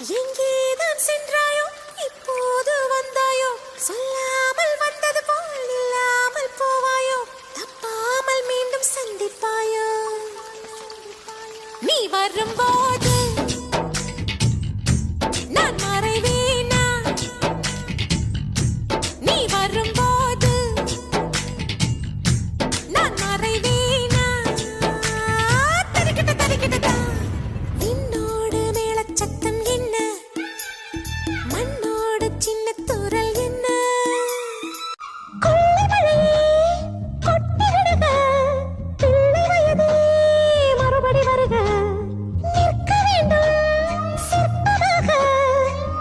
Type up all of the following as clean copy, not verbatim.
எங்கேதான் சென்றாயோ இப்போது வந்தாயோ சொல்லாமல் வந்தது போல் இல்லாமல் போவாயோ தப்பாமல் மீண்டும் சந்திப்பாயோ நீ வரும்போது நான் மறைவேனா நீ வரும்போது நான் மறைவேனா தரிக்கிட்ட தரிக்கிட்டதா விண்ணோடு மேளச்சத்தம் என்ன மண்ணோடு சின்ன தூரல் என்ன கொள்ளை மழையே கொட்டி விடுக பிள்ளை வயதே மறுபடி வருக நிற்க வேண்டும் சிற்பமாக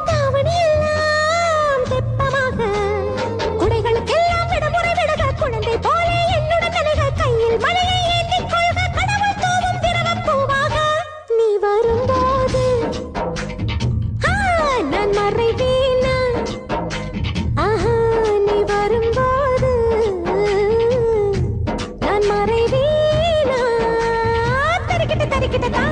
தாவணி எல்லாம் தெப்பமாக குடைகளுக்கெல்லாம் விடுமுறை விடுக குழந்தை போல என்னுடன் நனைக கையில் மழையை ஏந்திக் கொள்க கடவுள் தூவும் திரவப் பூவாக நீ வரும்போது நான் மறைவேனா ஆஹா நீ வரும்போது நான் மறைவேனா தரிக்கிட்ட தரிக்கிட்டதா